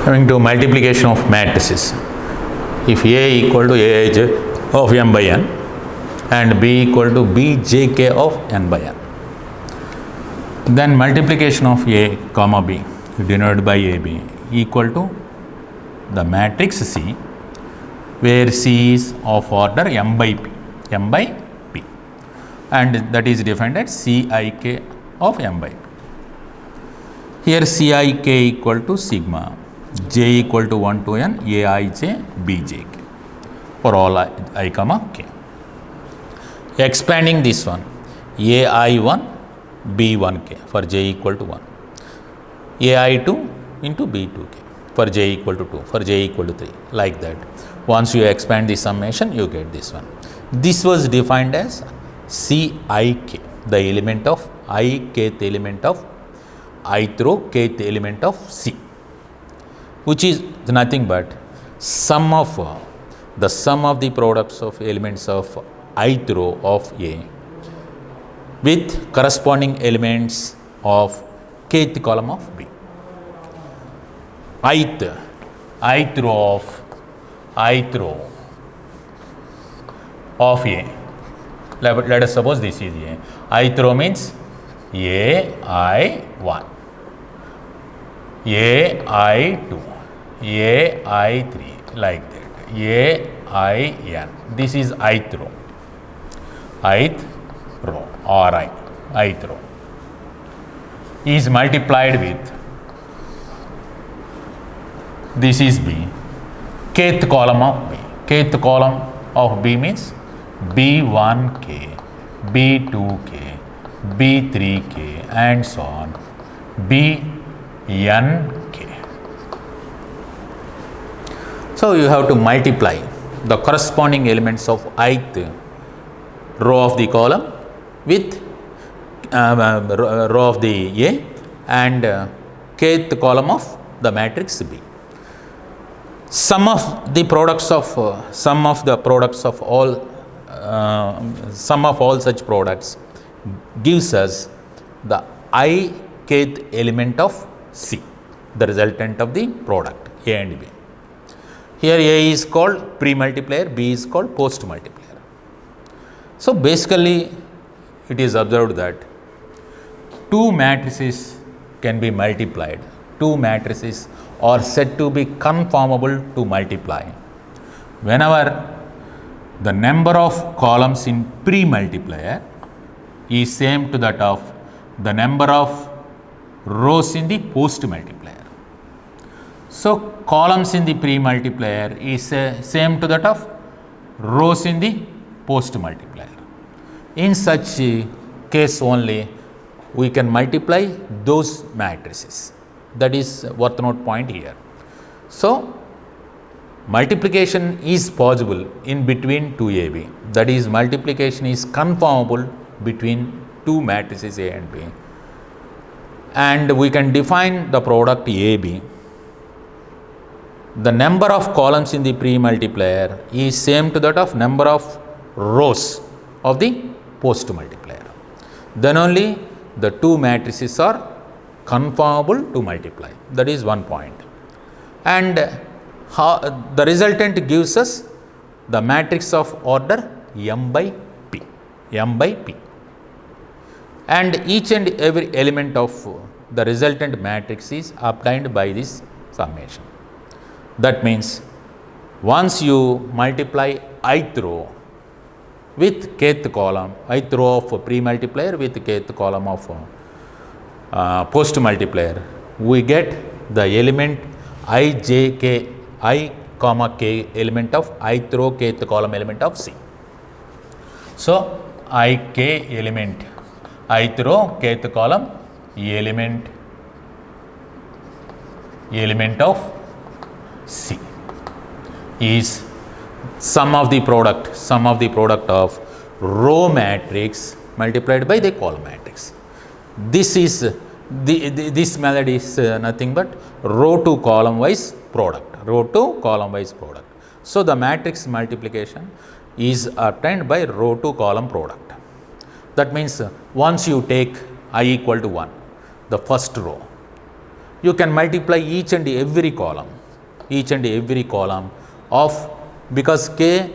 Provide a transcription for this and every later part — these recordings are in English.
Coming to multiplication of matrices. If A equal to Aij of m by n and B equal to Bjk of n by n, then multiplication of A comma B denoted by AB equal to the matrix C, where C is of order m by P, and that is defined as Cik of m by P. Here Cik equal to sigma j equal to 1 to n Aij Bjk for all I comma k. Expanding this one, ai1 b1k for j equal to 1, ai2 into b2k for j equal to 2, for j equal to 3, like that. Once you expand the summation, you get this one. This was defined as Cik, the element of I, kth element of ith row, kth element of C, which is nothing but sum of the products of elements of ith row of A with corresponding elements of kth column of B. ith row of A. Let us suppose this is A. Ith row means ai1, ai2, ai3, like that, ain. This is ith row or ith row is multiplied with, this is B, kth column of B. Kth column of B means B1k, B2k, B3k and so on, Bnk. So you have to multiply the corresponding elements of ith row of the column with row of the A and kth column of the matrix B. Sum of the products of all such products gives us the I kth element of C, the resultant of the product A and B. Here A is called pre-multiplier, B is called post-multiplier. So basically it is observed that two matrices can be multiplied. Two matrices are said to be conformable to multiply whenever the number of columns in pre-multiplier is same to that of the number of rows in the post-multiplier. So columns in the pre-multiplier is same to that of rows in the post-multiplier. In such case only we can multiply those matrices. That is worth note point here. So multiplication is possible in between two AB. That is, multiplication is conformable between two matrices A and B. And we can define the product AB. The number of columns in the pre-multiplier is same to that of number of rows of the post-multiplier. Then only the two matrices are conformable to multiply. That is one point. And the resultant gives us the matrix of order m by P. And each and every element of the resultant matrix is obtained by this summation. That means once you multiply ith row with kth column, ith row of pre-multiplier with kth column of post-multiplier, we get the element ijk, I comma k element of ith row kth column element of C. So ik element ith row kth column element of C is sum of the product of row matrix multiplied by the column matrix. This is this method is nothing but row to column wise product. So the matrix multiplication is obtained by row to column product. That means once you take I equal to 1, the first row, you can multiply each and every column of, because k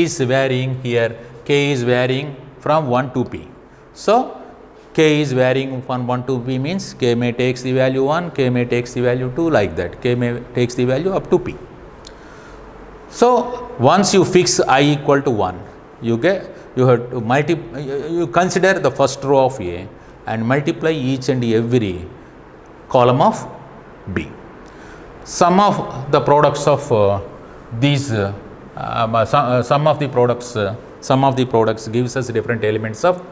is varying here, k is varying from 1 to p. So k is varying from 1 to p means k may takes the value 1, k may takes the value 2, like that, k may takes the value up to p. So once you fix I equal to 1, you have to you consider the first row of A and multiply each and every column of B. Sum of the products of sum of the products gives us different elements of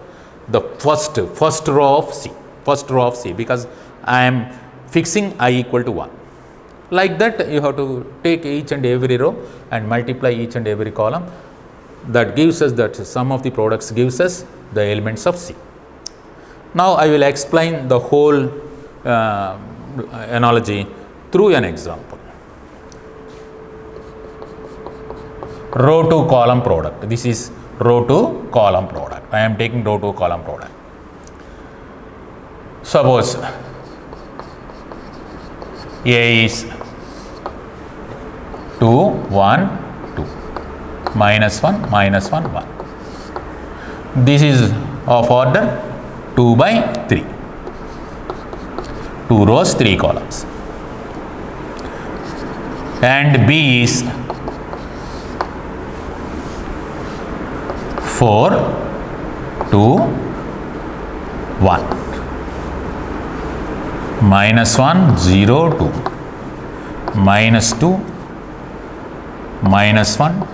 the first row of C, because I am fixing I equal to 1. Like that, you have to take each and every row and multiply each and every column. That gives us that sum of the products gives us the elements of C. Now I will explain the whole analogy through an example. Row to column product. This is row to column product. I am taking row to column product. Suppose A is 2, 1, 2, minus 1, minus 1, 1. This is of order 2 by 3. 2 rows, 3 columns. And B is 4, 2, 1. Minus 1, 0, 2. Minus 2, minus 1.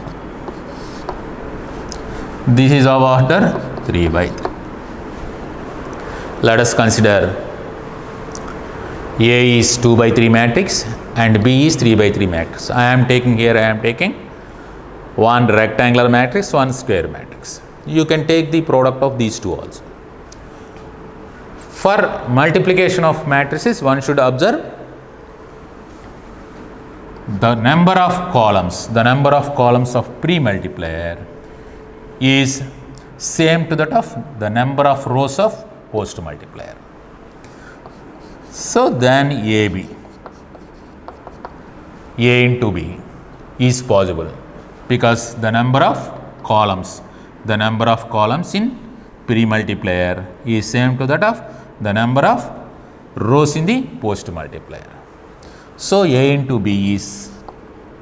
This is of order 3 by 3. Let us consider A is 2 by 3 matrix and B is 3 by 3 matrix. I am taking one rectangular matrix, one square matrix. You can take the product of these two also. For multiplication of matrices, one should observe the number of columns of pre-multiplier is same to that of the number of rows of post-multiplier. So then A into B is possible, because the number of columns in pre-multiplier is same to that of the number of rows in the post-multiplier. So A into B is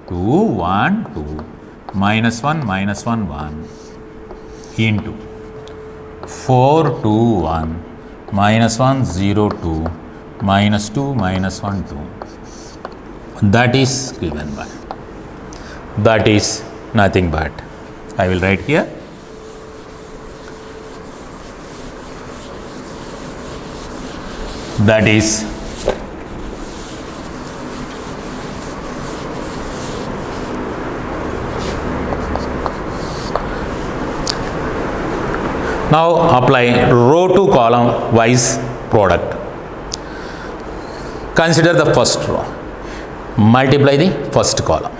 2, 1, 2, minus 1, minus 1, 1 into 4, 2, 1, minus 1, 0, 2, minus 2, minus 1, 2. That is given by, that is nothing but, I will write here, that is now apply row to column wise product. Consider the first row, multiply the first column,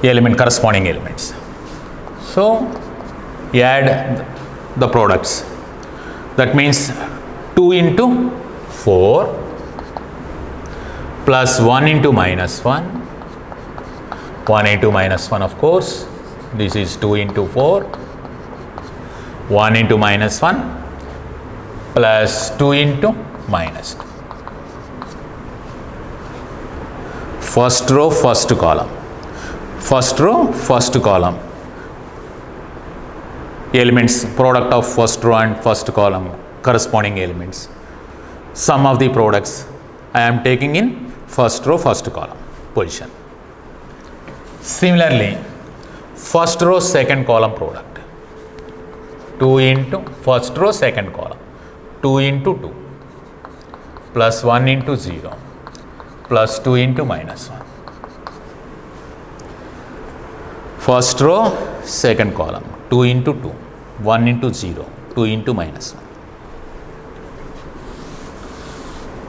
corresponding elements. So add the products. That means 2 into 4 plus 1 into minus 1, 1 into minus 1 of course, this is 2 into 4, 1 into minus 1 plus 2 into minus 2. First row, first column. First row, first column. Elements, product of first row and first column, corresponding elements. Sum of the products I am taking in first row, first column position. Similarly, first row, second column product. 2 into first row, second column. 2 into 2 plus 1 into 0 plus 2 into minus 1. First row, second column. 2 into 2, 1 into 0, 2 into minus 1.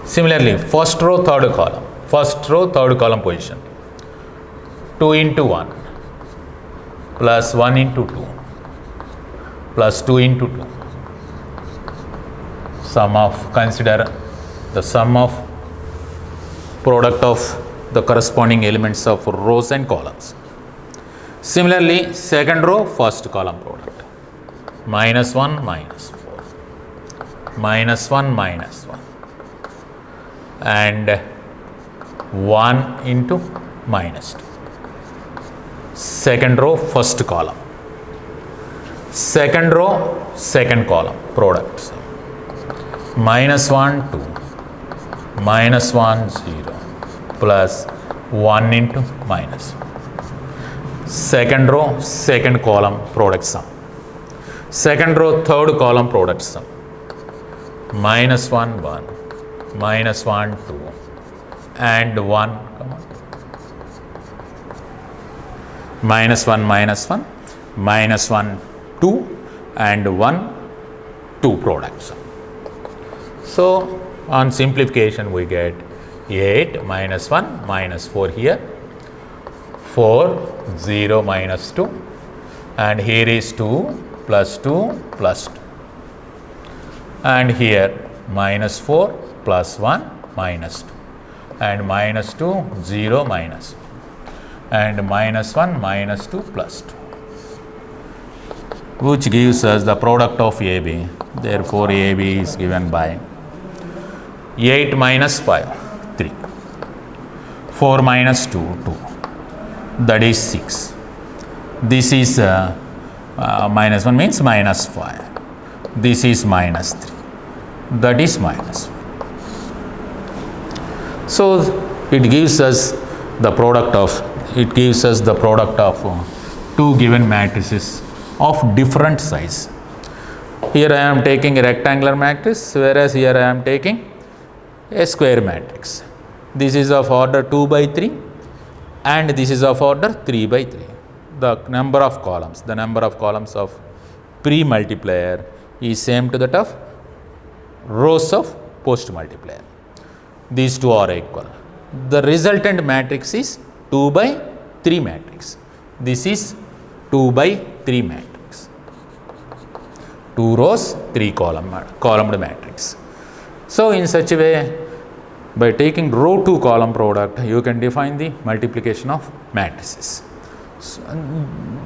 Similarly, first row, third column. First row, third column position. 2 into 1 plus 1 into 2 plus 2 into 2. Consider the sum of product of the corresponding elements of rows and columns. Similarly, second row, first column product, minus 1, minus 4, minus 1, minus 1, and 1 into minus 2. Second row, first column. Second row, second column, products. Minus 1, 2, minus 1, 0, plus 1 into minus 1. Second row, second column, product sum. Second row, third column, product sum. Minus 1, 1, minus 1, 2, and 1, minus 1, minus 1, minus 1, 2, and 1, 2 products. So, on simplification we get 8 minus 1 minus 4 here, 4, 0 minus 2, and here is 2 plus 2 plus 2, and here minus 4 plus 1 minus 2, and minus 2, 0 minus 1, and minus 1 minus 2 plus 2, which gives us the product of AB. Therefore, AB is given by 8 minus 5, 3, 4 minus 2, 2, that is 6. This is minus 1 means minus 5. This is minus 3, that is minus 1. So, it gives us the product of two given matrices of different size. Here I am taking a rectangular matrix, whereas here I am taking a square matrix. This is of order 2 by 3 and this is of order 3 by 3. The number of columns of pre-multiplier is same to that of rows of post-multiplier. These two are equal. The resultant matrix is 2 by 3 matrix. This is 2 by 3 matrix. 2 rows, 3 columned matrix. So, in such a way, by taking row to column product, you can define the multiplication of matrices. So,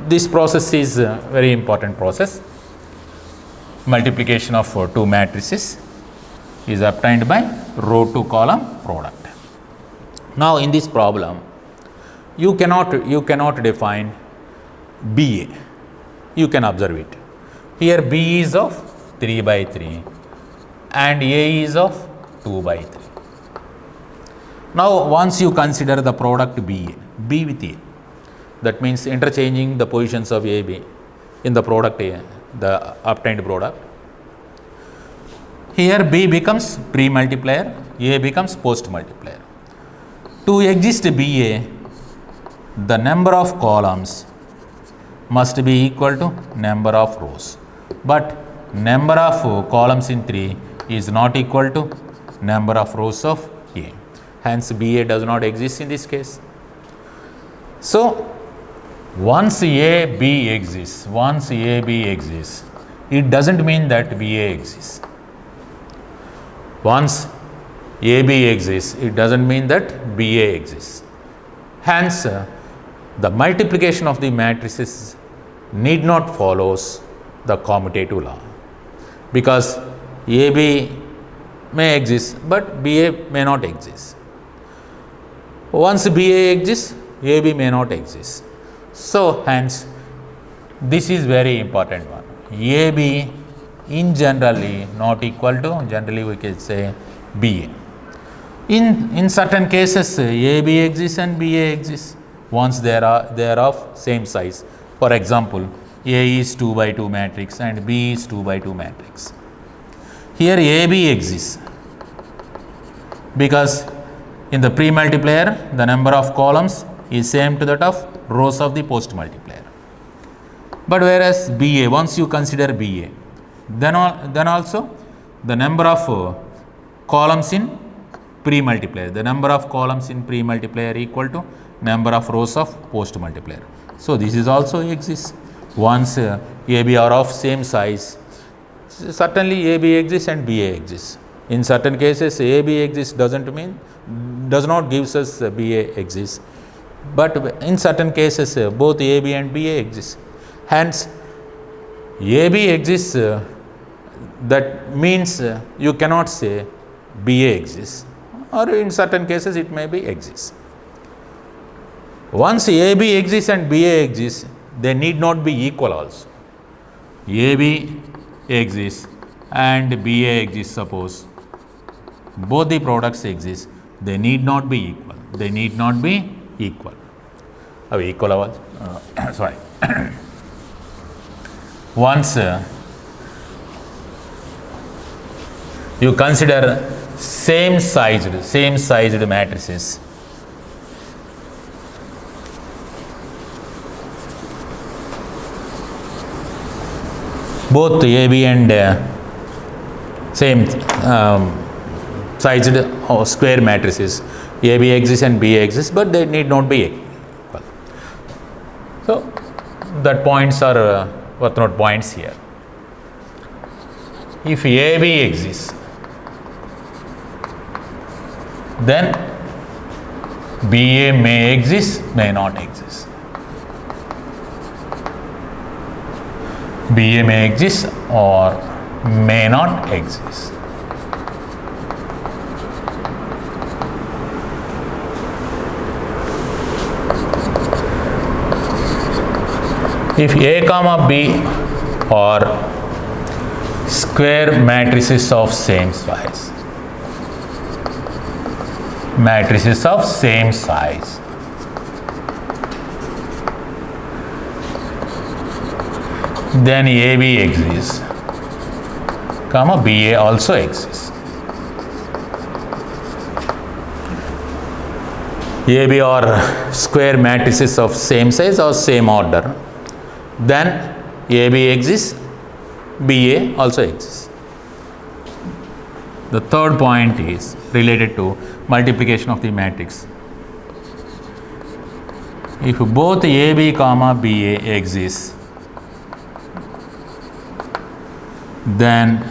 this process is a very important process. Multiplication of two matrices is obtained by row to column product. Now, in this problem, you cannot define BA. You can observe it. Here B is of 3 by 3 and A is of 2 by 3. Now, once you consider the product B with A, that means interchanging the positions of AB in the product A, the obtained product. Here B becomes pre-multiplier, A becomes post-multiplier. To exist BA, the number of columns must be equal to number of rows, but number of columns in 3 is not equal to number of rows of A. Hence, BA does not exist in this case. So, once AB exists, it doesn't mean that BA exists. Once AB exists, it doesn't mean that BA exists. Hence, the multiplication of the matrices need not follows the commutative law, because AB may exist, but BA may not exist. Once BA exists, AB may not exist. So, hence, this is very important one. AB in generally not equal to, generally we can say BA. In certain cases, AB exists and BA exists once they are of same size. For example, A is 2 by 2 matrix and B is 2 by 2 matrix. Here AB exists because in the pre-multiplier, the number of columns is same to that of rows of the post-multiplier. But whereas BA, once you consider BA, then also the number of columns in pre-multiplier, the number of columns in pre-multiplier equal to number of rows of post-multiplier. So, this is also exists. Once AB are of same size, certainly AB exists and BA exists. In certain cases, AB exists doesn't mean does not gives us BA exists, but in certain cases both AB and BA exist. Hence, AB exists, that means you cannot say BA exists, or in certain cases it may be exists. Once AB exists and BA exists, they need not be equal also. AB exists and BA exists, suppose both the products exist, they need not be equal. They need not be equal. Equal sorry. Once you consider same sized matrices, both AB and same sized or square matrices, AB exists and BA exists, but they need not be equal. So that points are worth note points here. If AB exists, then BA may exist, may not exist. BA may exist or may not exist. If A comma B are square matrices of same size, then AB exists, comma BA also exists. AB are square matrices of same size or same order, then AB exists, BA also exists. The third point is related to multiplication of the matrix. If both AB comma BA exists, then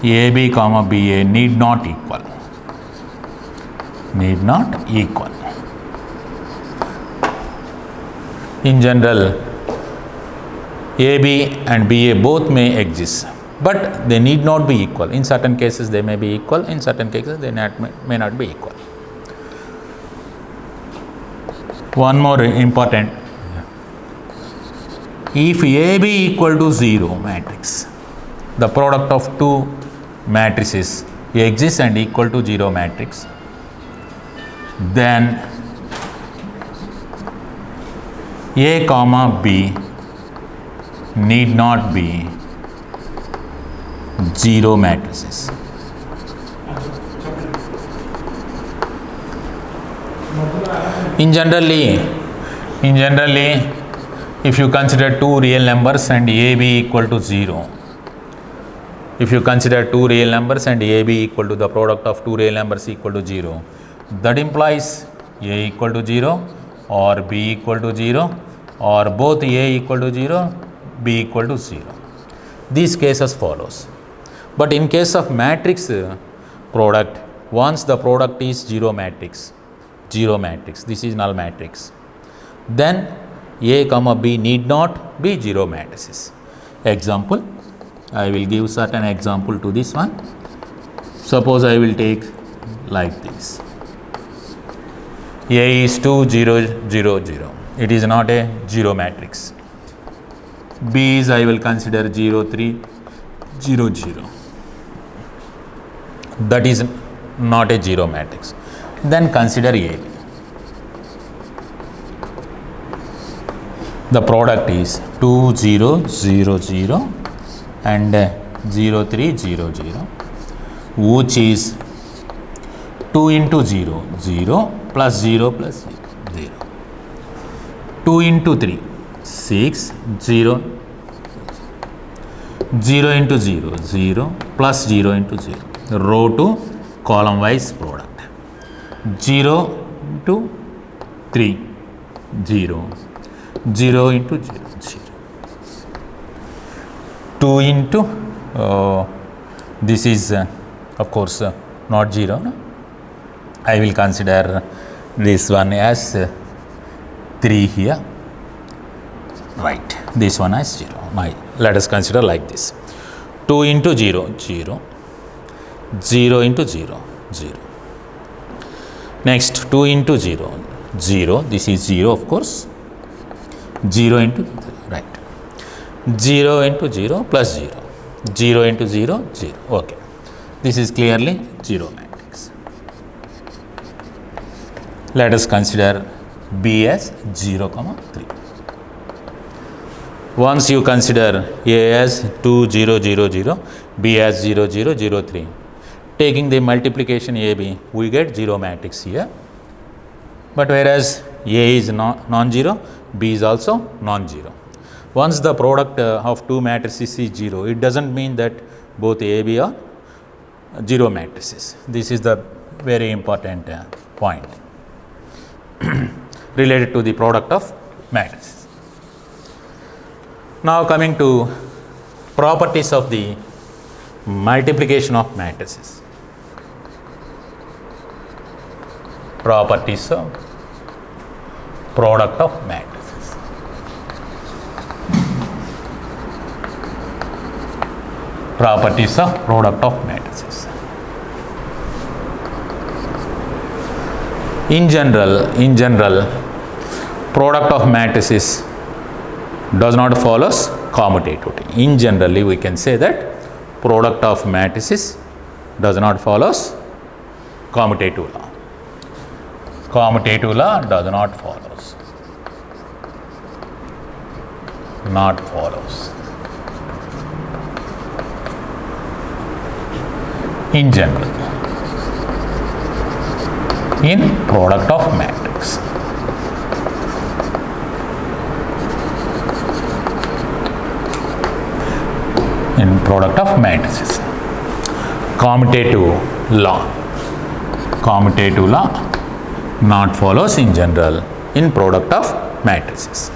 AB comma BA need not equal. In general, AB and BA both may exist, but they need not be equal. In certain cases they may be equal, in certain cases they may not be equal. One more important, if AB equal to 0 matrix, the product of two matrices exists and equal to 0 matrix, then A comma B need not be 0 matrices. In generally, if you consider two real numbers and AB equal to 0, if you consider two real numbers and AB equal to the product of two real numbers equal to 0, that implies A equal to 0 or B equal to 0 or both A equal to 0, B equal to 0. These cases follows. But in case of matrix product, once the product is 0 matrix, this is null matrix, then A comma B need not be 0 matrices. Example, I will give certain example to this one. Suppose I will take like this. A is 2 0 0 0. It is not a 0 matrix. B is, I will consider 0 3 0 0. That is not a 0 matrix. Then consider AB. The product is 2 0 0 0 and 0 3 0 0, which is 2 into 0 0 plus 0 plus 0. 2 into 3 6 0 0 into 0 0 plus 0 into 0. Row to column wise product. 0 into 3 0 0 into 0 0. 2 into this is of course not 0, no? I will consider this one as 3 here. Right, this one as 0. Let us consider like this. 2 into 0, 0. 0 into 0, 0. Next 2 into 0, 0. This is 0 of course. 0 into 0, right. 0 into 0 plus 0. 0 into 0, 0. Okay. This is clearly 0 matrix. Let us consider B as 0, 3. Once you consider A as 2, 0, 0, 0, B as 0, 0, 0, 3. Taking the multiplication AB, we get 0 matrix here. But whereas A is non-zero, B is also non-zero. Once the product of two matrices is 0, it doesn't mean that both AB are 0 matrices. This is the very important point related to the product of matrices. Now coming to properties of the multiplication of matrices. Properties of product of matrices. Properties of product of matrices. In general, product of matrices does not follow commutativity. In generally, we can say that product of matrices does not follow commutative law. Commutative law does not follows. Not follows. In general, in product of matrix. In product of matrices. Commutative law not follows in general in product of matrices.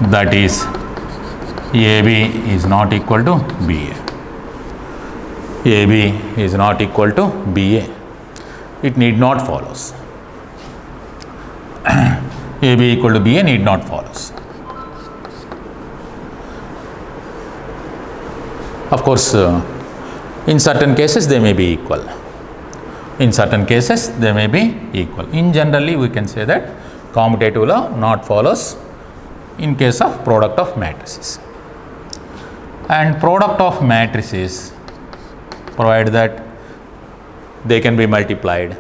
That is, AB is not equal to BA. AB is not equal to BA. It need not follows. AB equal to BA need not follows. Of course, in certain cases they may be equal. In certain cases they may be equal. In generally, we can say that commutative law not follows in case of product of matrices. And product of matrices provide that they can be multiplied.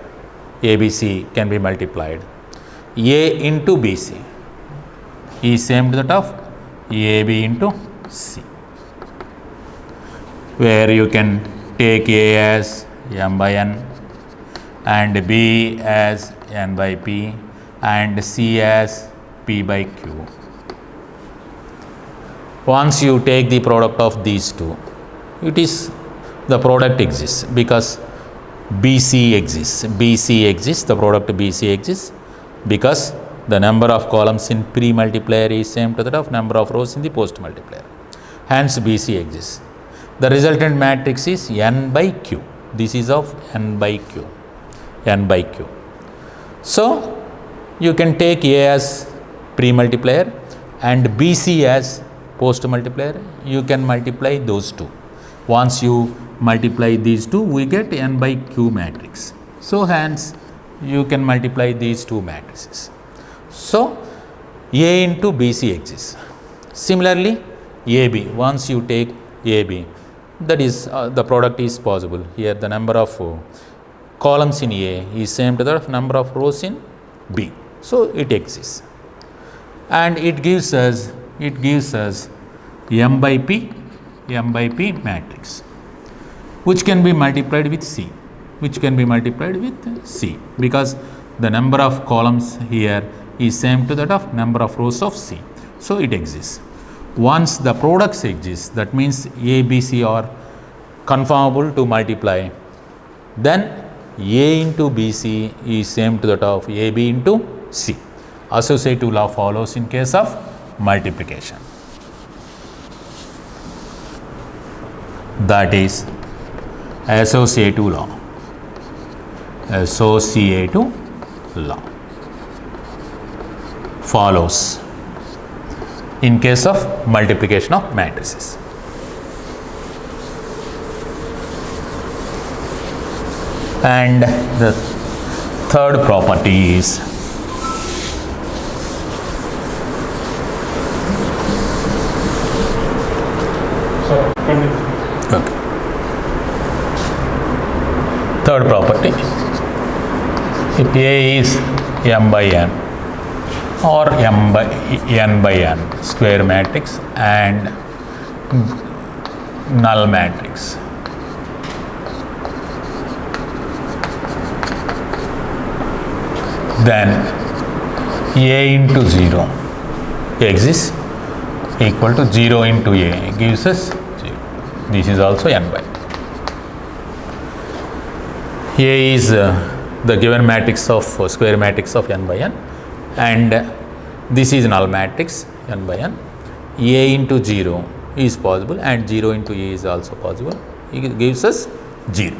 ABC can be multiplied. A into BC is same to that of AB into C, where you can take A as M by N and B as N by P and C as P by Q. Once you take the product of these two, the product exists because BC exists. The product BC exists because the number of columns in pre-multiplier is same to that of number of rows in the post-multiplier. Hence BC exists. The resultant matrix is N by Q. This is of N by Q. So you can take A as pre-multiplier and BC as post-multiplier. You can multiply those two. Once you multiply these two, we get N by Q matrix. So hence you can multiply these two matrices. So A into BC exists. Similarly, AB, once you take AB, that is the product is possible. Here the number of columns in A is same to the number of rows in B. So it exists. And it gives us M by P matrix, which can be multiplied with C, because the number of columns here is same to that of number of rows of C. So it exists. Once the products exist, that means A, B, C are conformable to multiply, then A into BC is same to that of AB into C. Associative law follows in case of multiplication. That is associative law associative law follows in case of multiplication of matrices. And the third property is okay. Third property, if A is m by n or m by n square matrix and null matrix, then A into 0 exists equal to 0 into A gives us 0. This is also n by n. A is the given matrix of square matrix of n by n, and this is null matrix n by n. A into 0 is possible and 0 into A is also possible. It gives us 0.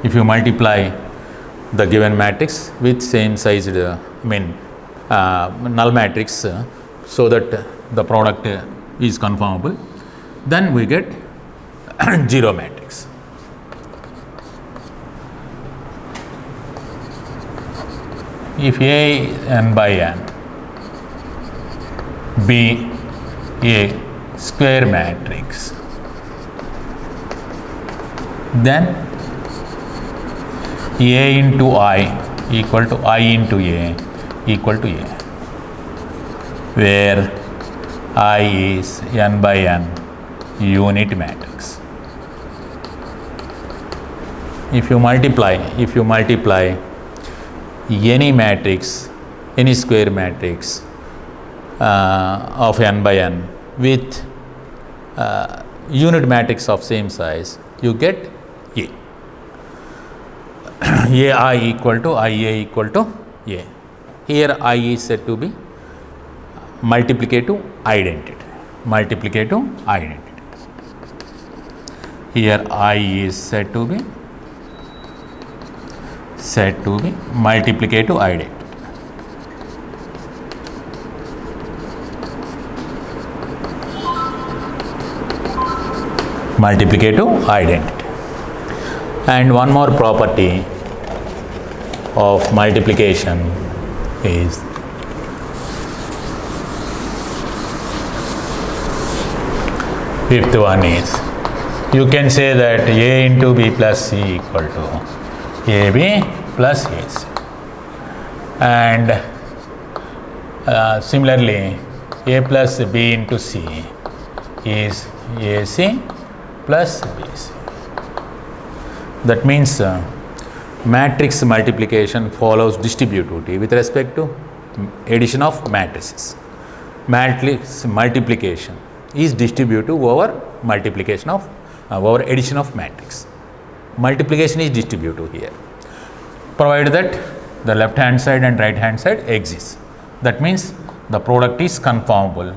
If you multiply the given matrix with same sized null matrix so that the product is conformable, then we get 0 matrix. If A n by n be a square matrix, then A into I equal to I into A equal to A, where I is n by n unit matrix. If you multiply any matrix, any square matrix of n by n with unit matrix of same size, you get A. AI equal to IA equal to A. Here I is said to be multiplicative identity. Here I is said to be multiplicative identity. And one more property of multiplication is fifth one is, you can say that A into B plus C equal to AB plus AC, and similarly A plus B into C is AC plus BC. That means matrix multiplication follows distributivity with respect to addition of matrices. Matrix multiplication is distributive over multiplication of over addition of matrix. Multiplication is distributive here, provided that the left hand side and right hand side exists. That means the product is conformable